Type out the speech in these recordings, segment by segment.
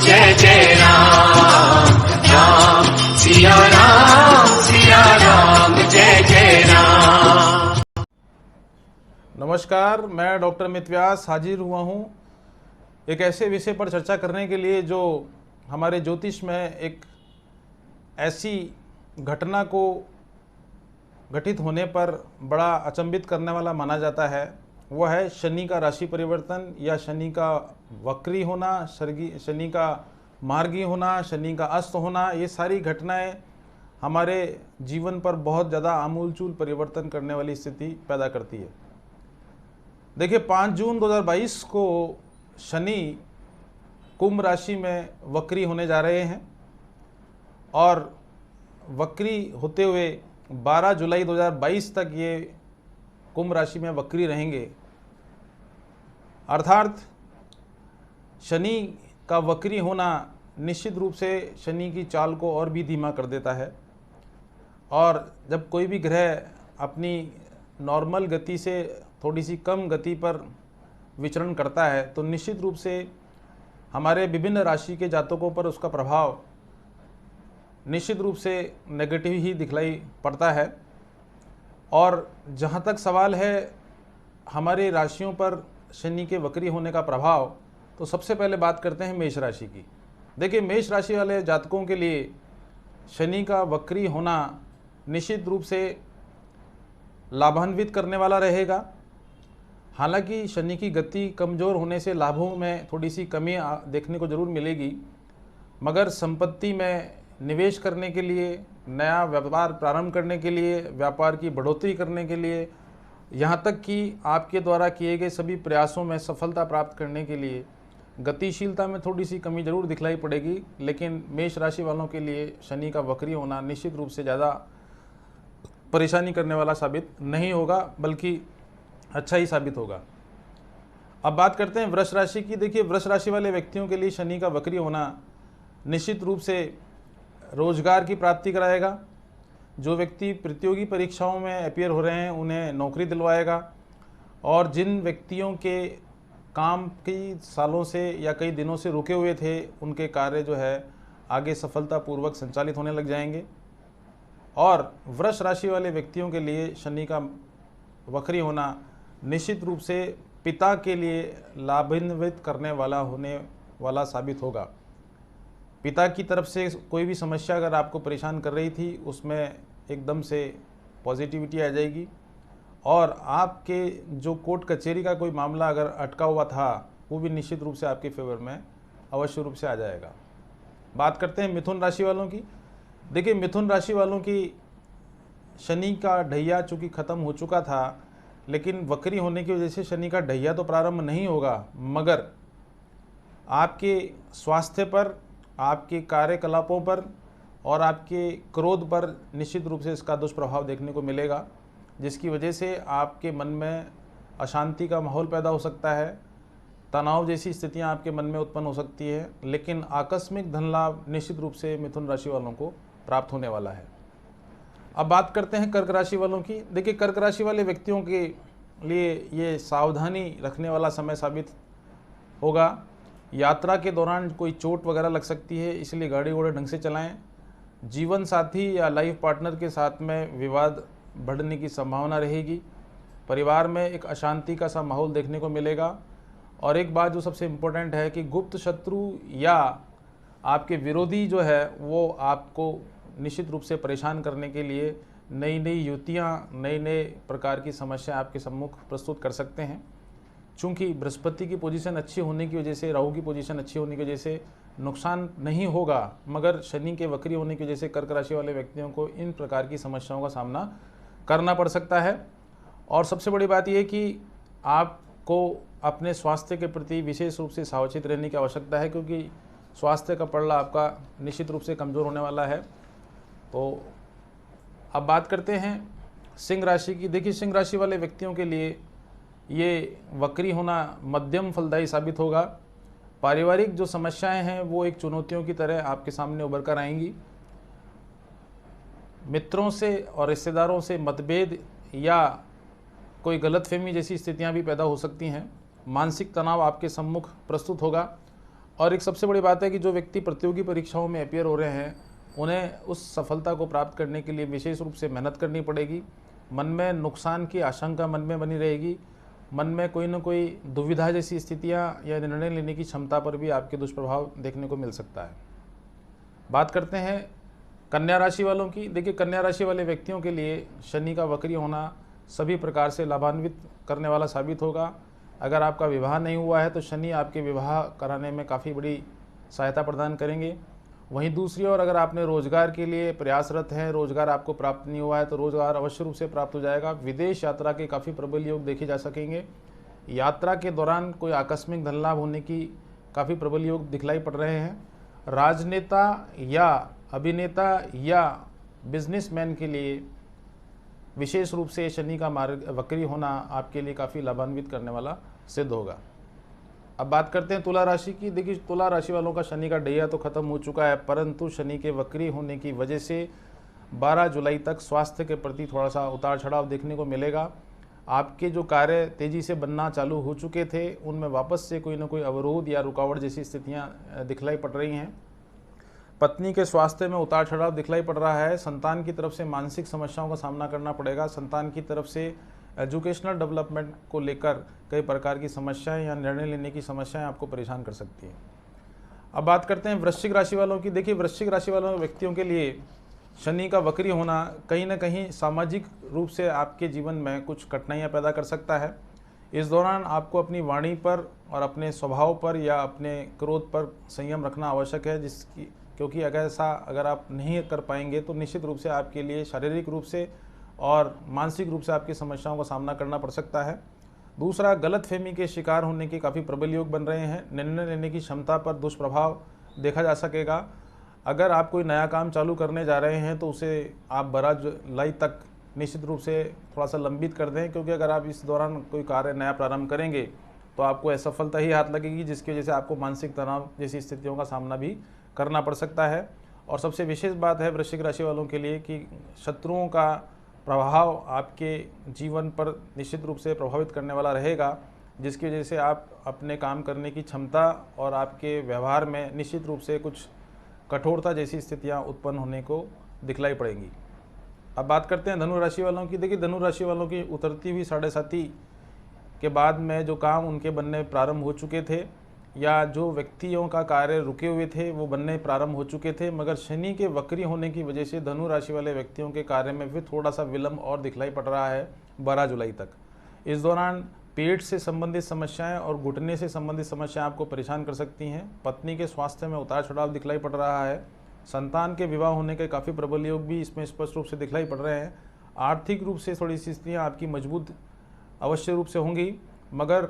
जय जय राम, राम सिया राम, जय जय राम। नमस्कार, मैं डॉक्टर अमित व्यास हाजिर हुआ हूँ एक ऐसे विषय पर चर्चा करने के लिए जो हमारे ज्योतिष में एक ऐसी घटना को घटित होने पर बड़ा अचंभित करने वाला माना जाता है। वह है शनि का राशि परिवर्तन या शनि का वक्री होना, शनि का मार्गी होना, शनि का अस्त होना। ये सारी घटनाएं हमारे जीवन पर बहुत ज़्यादा आमूलचूल परिवर्तन करने वाली स्थिति पैदा करती है। देखिए, 5 जून 2022 को शनि कुंभ राशि में वक्री होने जा रहे हैं और वक्री होते हुए 12 जुलाई 2022 तक ये कुंभ राशि में वक्री रहेंगे। अर्थात शनि का वक्री होना निश्चित रूप से शनि की चाल को और भी धीमा कर देता है। और जब कोई भी ग्रह अपनी नॉर्मल गति से थोड़ी सी कम गति पर विचरण करता है तो निश्चित रूप से हमारे विभिन्न राशि के जातकों पर उसका प्रभाव निश्चित रूप से नेगेटिव ही दिखलाई पड़ता है। और जहाँ तक सवाल है हमारे राशियों पर शनि के वक्री होने का प्रभाव, तो सबसे पहले बात करते हैं मेष राशि की। देखिए, मेष राशि वाले जातकों के लिए शनि का वक्री होना निश्चित रूप से लाभान्वित करने वाला रहेगा। हालांकि शनि की गति कमज़ोर होने से लाभों में थोड़ी सी कमी देखने को ज़रूर मिलेगी, मगर संपत्ति में निवेश करने के लिए, नया व्यापार प्रारंभ करने के लिए, व्यापार की बढ़ोतरी करने के लिए, यहाँ तक कि आपके द्वारा किए गए सभी प्रयासों में सफलता प्राप्त करने के लिए गतिशीलता में थोड़ी सी कमी जरूर दिखलाई पड़ेगी। लेकिन मेष राशि वालों के लिए शनि का वक्री होना निश्चित रूप से ज़्यादा परेशानी करने वाला साबित नहीं होगा, बल्कि अच्छा ही साबित होगा। अब बात करते हैं वृष राशि की। देखिए, वृष राशि वाले व्यक्तियों के लिए शनि का वक्री होना निश्चित रूप से रोजगार की प्राप्ति कराएगा। जो व्यक्ति प्रतियोगी परीक्षाओं में अपीयर हो रहे हैं उन्हें नौकरी दिलवाएगा। और जिन व्यक्तियों के काम कई सालों से या कई दिनों से रुके हुए थे, उनके कार्य जो है आगे सफलतापूर्वक संचालित होने लग जाएंगे। और वृष राशि वाले व्यक्तियों के लिए शनि का वक्री होना निश्चित रूप से पिता के लिए लाभान्वित करने वाला होने वाला साबित होगा। पिता की तरफ से कोई भी समस्या अगर आपको परेशान कर रही थी, उसमें एकदम से पॉजिटिविटी आ जाएगी। और आपके जो कोर्ट कचहरी का कोई मामला अगर अटका हुआ था, वो भी निश्चित रूप से आपके फेवर में अवश्य रूप से आ जाएगा। बात करते हैं मिथुन राशि वालों की। देखिए, मिथुन राशि वालों की शनि का ढैया चूँकि ख़त्म हो चुका था, लेकिन वक्री होने की वजह से शनि का ढैया तो प्रारंभ नहीं होगा, मगर आपके स्वास्थ्य पर, आपके कार्यकलापों पर और आपके क्रोध पर निश्चित रूप से इसका दुष्प्रभाव देखने को मिलेगा, जिसकी वजह से आपके मन में अशांति का माहौल पैदा हो सकता है, तनाव जैसी स्थितियां आपके मन में उत्पन्न हो सकती है। लेकिन आकस्मिक धन लाभ निश्चित रूप से मिथुन राशि वालों को प्राप्त होने वाला है। अब बात करते हैं कर्क राशि वालों की। देखिए, कर्क राशि वाले व्यक्तियों के लिए ये सावधानी रखने वाला समय साबित होगा। यात्रा के दौरान कोई चोट वगैरह लग सकती है, इसलिए गाड़ी घोड़े ढंग से चलाएं। जीवन साथी या लाइफ पार्टनर के साथ में विवाद बढ़ने की संभावना रहेगी। परिवार में एक अशांति का सा माहौल देखने को मिलेगा। और एक बात जो सबसे इम्पोर्टेंट है कि गुप्त शत्रु या आपके विरोधी जो है वो आपको निश्चित रूप से परेशान करने के लिए नई नई युक्तियाँ, नए नए प्रकार की समस्या आपके सम्मुख प्रस्तुत कर सकते हैं। चूँकि बृहस्पति की पोजीशन अच्छी होने की वजह से, राहु की पोजीशन अच्छी होने की वजह से नुकसान नहीं होगा, मगर शनि के वक्री होने की वजह से कर्क राशि वाले व्यक्तियों को इन प्रकार की समस्याओं का सामना करना पड़ सकता है। और सबसे बड़ी बात यह कि आपको अपने स्वास्थ्य के प्रति विशेष रूप से सावचेत रहने की आवश्यकता है, क्योंकि स्वास्थ्य का पड़ला आपका निश्चित रूप से कमज़ोर होने वाला है। तो अब बात करते हैं सिंह राशि की। देखिए, सिंह राशि वाले व्यक्तियों के लिए ये वक्री होना मध्यम फलदायी साबित होगा। पारिवारिक जो समस्याएं हैं वो एक चुनौतियों की तरह आपके सामने उभर कर आएंगी। मित्रों से और रिश्तेदारों से मतभेद या कोई गलतफहमी जैसी स्थितियां भी पैदा हो सकती हैं। मानसिक तनाव आपके सम्मुख प्रस्तुत होगा और एक सबसे बड़ी बात है कि जो व्यक्ति प्रतियोगी परीक्षाओं में अपियर हो रहे हैं, उन्हें उस सफलता को प्राप्त करने के लिए विशेष रूप से मेहनत करनी पड़ेगी। मन में नुकसान की आशंका मन में बनी रहेगी। मन में कोई न कोई दुविधा जैसी स्थितियां या निर्णय लेने की क्षमता पर भी आपके दुष्प्रभाव देखने को मिल सकता है। बात करते हैं कन्या राशि वालों की। देखिए, कन्या राशि वाले व्यक्तियों के लिए शनि का वक्री होना सभी प्रकार से लाभान्वित करने वाला साबित होगा। अगर आपका विवाह नहीं हुआ है तो शनि आपके विवाह कराने में काफ़ी बड़ी सहायता प्रदान करेंगे। वहीं दूसरी ओर अगर आपने रोजगार के लिए प्रयासरत हैं, रोजगार आपको प्राप्त नहीं हुआ है, तो रोजगार अवश्य रूप से प्राप्त हो जाएगा। विदेश यात्रा के काफ़ी प्रबल योग देखे जा सकेंगे। यात्रा के दौरान कोई आकस्मिक धन लाभ होने की काफ़ी प्रबल योग दिखलाई पड़ रहे हैं। राजनेता या अभिनेता या बिजनेसमैन के लिए विशेष रूप से शनि का मार्ग वक्री होना आपके लिए काफ़ी लाभान्वित करने वाला सिद्ध होगा। अब बात करते हैं तुला राशि की। देखिए, तुला राशि वालों का शनि का डैया तो खत्म हो चुका है, परंतु शनि के वक्री होने की वजह से 12 जुलाई तक स्वास्थ्य के प्रति थोड़ा सा उतार चढ़ाव देखने को मिलेगा। आपके जो कार्य तेज़ी से बनना चालू हो चुके थे, उनमें वापस से कोई ना कोई अवरोध या रुकावट जैसी स्थितियाँ दिखलाई पड़ रही हैं। पत्नी के स्वास्थ्य में उतार चढ़ाव दिखलाई पड़ रहा है। संतान की तरफ से मानसिक समस्याओं का सामना करना पड़ेगा। संतान की तरफ से एजुकेशनल डेवलपमेंट को लेकर कई प्रकार की समस्याएं या निर्णय लेने की समस्याएं आपको परेशान कर सकती हैं। अब बात करते हैं वृश्चिक राशि वालों की। देखिए, वृश्चिक राशि वालों व्यक्तियों के लिए शनि का वक्री होना कहीं ना कहीं सामाजिक रूप से आपके जीवन में कुछ कठिनाइयाँ पैदा कर सकता है। इस दौरान आपको अपनी वाणी पर और अपने स्वभाव पर या अपने क्रोध पर संयम रखना आवश्यक है, क्योंकि अगर आप नहीं कर पाएंगे तो निश्चित रूप से आपके लिए शारीरिक रूप से और मानसिक रूप से आपकी समस्याओं का सामना करना पड़ सकता है। दूसरा, गलतफहमी के शिकार होने के काफ़ी प्रबल योग बन रहे हैं। निर्णय लेने की क्षमता पर दुष्प्रभाव देखा जा सकेगा। अगर आप कोई नया काम चालू करने जा रहे हैं तो उसे आप 12 जुलाई तक निश्चित रूप से थोड़ा सा लंबित कर दें, क्योंकि अगर आप इस दौरान कोई कार्य नया प्रारंभ करेंगे तो आपको असफलता ही हाथ लगेगी, जिसकी वजह से आपको मानसिक तनाव जैसी स्थितियों का सामना भी करना पड़ सकता है। और सबसे विशेष बात है वृश्चिक राशि वालों के लिए कि शत्रुओं का प्रभाव आपके जीवन पर निश्चित रूप से प्रभावित करने वाला रहेगा, जिसकी वजह से आप अपने काम करने की क्षमता और आपके व्यवहार में निश्चित रूप से कुछ कठोरता जैसी स्थितियां उत्पन्न होने को दिखलाई पड़ेंगी। अब बात करते हैं धनु राशि वालों की। देखिए, धनु राशि वालों की उतरती हुई 7.5 के बाद में जो काम उनके बनने प्रारंभ हो चुके थे या जो व्यक्तियों का कार्य रुके हुए थे वो बनने प्रारंभ हो चुके थे, मगर शनि के वक्री होने की वजह से धनु राशि वाले व्यक्तियों के कार्य में फिर थोड़ा सा विलंब और दिखलाई पड़ रहा है 12 जुलाई तक। इस दौरान पेट से संबंधित समस्याएं और घुटने से संबंधित समस्याएं आपको परेशान कर सकती हैं। पत्नी के स्वास्थ्य में उतार चढ़ाव दिखलाई पड़ रहा है। संतान के विवाह होने के काफ़ी प्रबल योग भी इसमें स्पष्ट रूप से दिखलाई पड़ रहे हैं। आर्थिक रूप से थोड़ी सी स्थितियाँ आपकी मजबूत अवश्य रूप से होंगी, मगर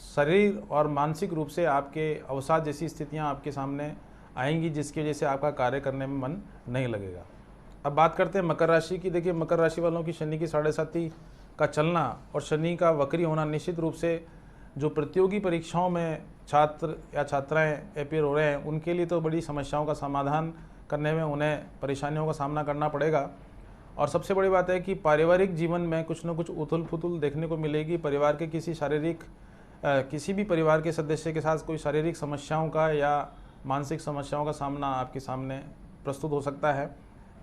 शरीर और मानसिक रूप से आपके अवसाद जैसी स्थितियां आपके सामने आएंगी, जिसकी वजह से आपका कार्य करने में मन नहीं लगेगा। अब बात करते हैं मकर राशि की। देखिए, मकर राशि वालों की शनि की 7.5 का चलना और शनि का वक्री होना निश्चित रूप से जो प्रतियोगी परीक्षाओं में छात्र या छात्राएं अपियर हो रहे हैं उनके लिए तो बड़ी समस्याओं का समाधान करने में उन्हें परेशानियों का सामना करना पड़ेगा। और सबसे बड़ी बात है कि पारिवारिक जीवन में कुछ न कुछ उथल पुथल देखने को मिलेगी। परिवार के किसी भी परिवार के सदस्य के साथ कोई शारीरिक समस्याओं का या मानसिक समस्याओं का सामना आपके सामने प्रस्तुत हो सकता है।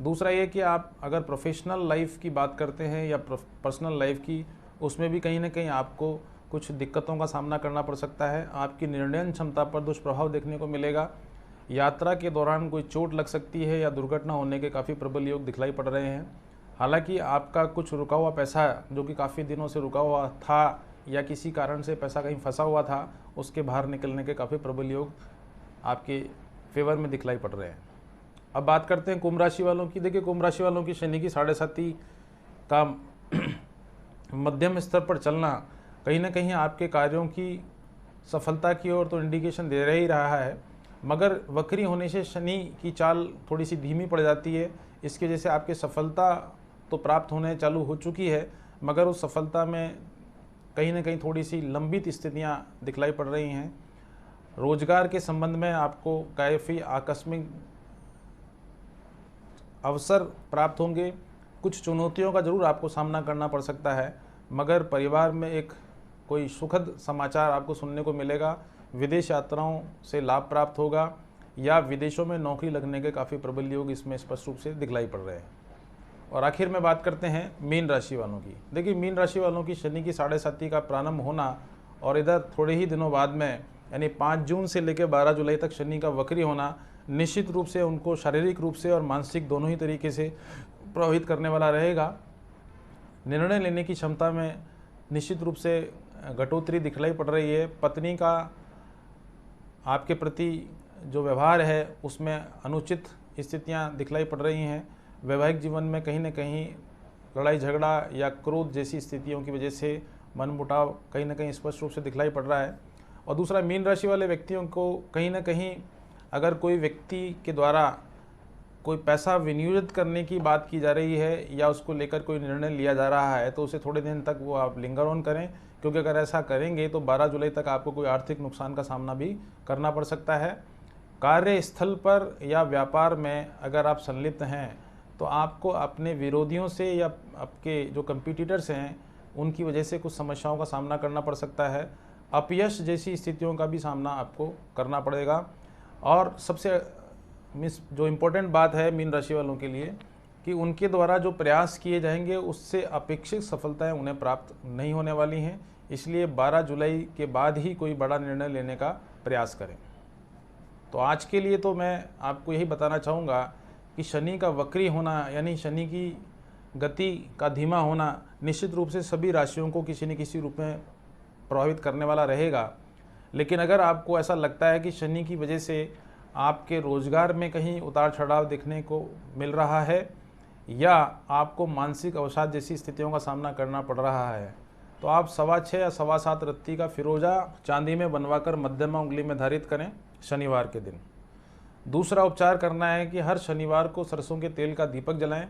दूसरा ये कि आप अगर प्रोफेशनल लाइफ की बात करते हैं या पर्सनल लाइफ की, उसमें भी कहीं ना कहीं आपको कुछ दिक्कतों का सामना करना पड़ सकता है। आपकी निर्णय क्षमता पर दुष्प्रभाव देखने को मिलेगा। यात्रा के दौरान कोई चोट लग सकती है या दुर्घटना होने के काफ़ी प्रबल योग दिखलाई पड़ रहे हैं। हालांकि आपका कुछ रुका हुआ पैसा जो कि काफ़ी दिनों से रुका हुआ था या किसी कारण से पैसा कहीं फंसा हुआ था, उसके बाहर निकलने के काफ़ी प्रबल योग आपके फेवर में दिखलाई पड़ रहे हैं। अब बात करते हैं कुंभ राशि वालों की। देखिए, कुंभ राशि वालों की शनि की 7.5 का मध्यम स्तर पर चलना कहीं ना कहीं आपके कार्यों की सफलता की ओर तो इंडिकेशन दे ही रहा है, मगर वक्री होने से शनि की चाल थोड़ी सी धीमी पड़ जाती है। इसकी वजह से आपकी सफलता तो प्राप्त होने चालू हो चुकी है, मगर उस सफलता में कहीं ना कहीं थोड़ी सी लंबित स्थितियां दिखलाई पड़ रही हैं। रोजगार के संबंध में आपको काफ़ी आकस्मिक अवसर प्राप्त होंगे। कुछ चुनौतियों का ज़रूर आपको सामना करना पड़ सकता है, मगर परिवार में एक कोई सुखद समाचार आपको सुनने को मिलेगा, विदेश यात्राओं से लाभ प्राप्त होगा या विदेशों में नौकरी लगने के काफ़ी प्रबल योग इसमें स्पष्ट रूप से दिखलाई पड़ रहे हैं। और आखिर में बात करते हैं मीन राशि वालों की। देखिए, मीन राशि वालों की शनि की 7.5 का प्रारंभ होना और इधर थोड़े ही दिनों बाद में यानी 5 जून से लेकर 12 जुलाई तक शनि का वक्री होना निश्चित रूप से उनको शारीरिक रूप से और मानसिक दोनों ही तरीके से प्रभावित करने वाला रहेगा। निर्णय लेने की क्षमता में निश्चित रूप से घटोतरी दिखलाई पड़ रही है। पत्नी का आपके प्रति जो व्यवहार है उसमें अनुचित स्थितियां दिखलाई पड़ रही हैं। वैवाहिक जीवन में कहीं न कहीं लड़ाई झगड़ा या क्रोध जैसी स्थितियों की वजह से मनमुटाव कहीं न कहीं स्पष्ट रूप से दिखलाई पड़ रहा है। और दूसरा, मीन राशि वाले व्यक्तियों को कहीं न कहीं अगर कोई व्यक्ति के द्वारा कोई पैसा विनियोजित करने की बात की जा रही है या उसको लेकर कोई निर्णय लिया जा रहा है तो उसे थोड़े दिन तक वो आप लिंगर ऑन करें, क्योंकि अगर ऐसा करेंगे तो 12 जुलाई तक आपको कोई आर्थिक नुकसान का सामना भी करना पड़ सकता है। कार्यस्थल पर या व्यापार में अगर आप संलिप्त हैं तो आपको अपने विरोधियों से या आपके जो कंपटीटर्स हैं उनकी वजह से कुछ समस्याओं का सामना करना पड़ सकता है। अपयश जैसी स्थितियों का भी सामना आपको करना पड़ेगा। और सबसे जो इम्पोर्टेंट बात है मीन राशि वालों के लिए कि उनके द्वारा जो प्रयास किए जाएंगे उससे अपेक्षित सफलताएं उन्हें प्राप्त नहीं होने वाली हैं, इसलिए 12 जुलाई के बाद ही कोई बड़ा निर्णय लेने का प्रयास करें। तो आज के लिए तो मैं आपको यही बताना चाहूँगा कि शनि का वक्री होना यानी शनि की गति का धीमा होना निश्चित रूप से सभी राशियों को किसी न किसी रूप में प्रभावित करने वाला रहेगा। लेकिन अगर आपको ऐसा लगता है कि शनि की वजह से आपके रोजगार में कहीं उतार चढ़ाव देखने को मिल रहा है या आपको मानसिक अवसाद जैसी स्थितियों का सामना करना पड़ रहा है, तो आप 6.25 या 7.25 रत्ती का फिरोजा चांदी में बनवाकर मध्यमा उंगली में धारित करें शनिवार के दिन। दूसरा उपचार करना है कि हर शनिवार को सरसों के तेल का दीपक जलाएं,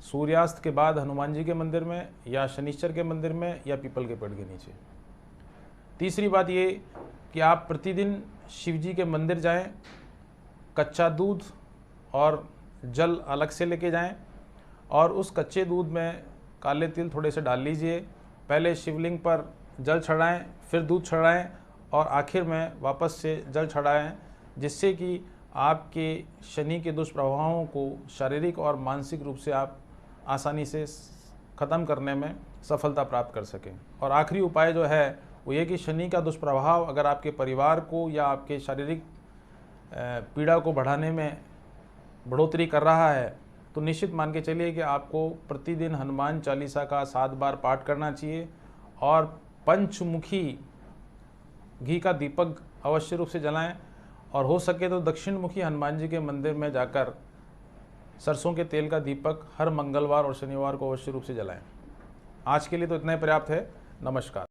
सूर्यास्त के बाद हनुमान जी के मंदिर में या शनिश्चर के मंदिर में या पीपल के पेड़ के नीचे। तीसरी बात ये कि आप प्रतिदिन शिव जी के मंदिर जाएं, कच्चा दूध और जल अलग से लेके जाएं और उस कच्चे दूध में काले तिल थोड़े से डाल लीजिए। पहले शिवलिंग पर जल चढ़ाएं, फिर दूध चढ़ाएं और आखिर में वापस से जल चढ़ाएं, जिससे कि आपके शनि के दुष्प्रभावों को शारीरिक और मानसिक रूप से आप आसानी से ख़त्म करने में सफलता प्राप्त कर सकें। और आखिरी उपाय जो है वो ये कि शनि का दुष्प्रभाव अगर आपके परिवार को या आपके शारीरिक पीड़ा को बढ़ाने में बढ़ोतरी कर रहा है तो निश्चित मान के चलिए कि आपको प्रतिदिन हनुमान चालीसा का 7 बार पाठ करना चाहिए और पंचमुखी घी का दीपक अवश्य रूप से जलाएं और हो सके तो दक्षिण मुखी हनुमान जी के मंदिर में जाकर सरसों के तेल का दीपक हर मंगलवार और शनिवार को अवश्य रूप से जलाएं। आज के लिए तो इतना ही पर्याप्त है। नमस्कार।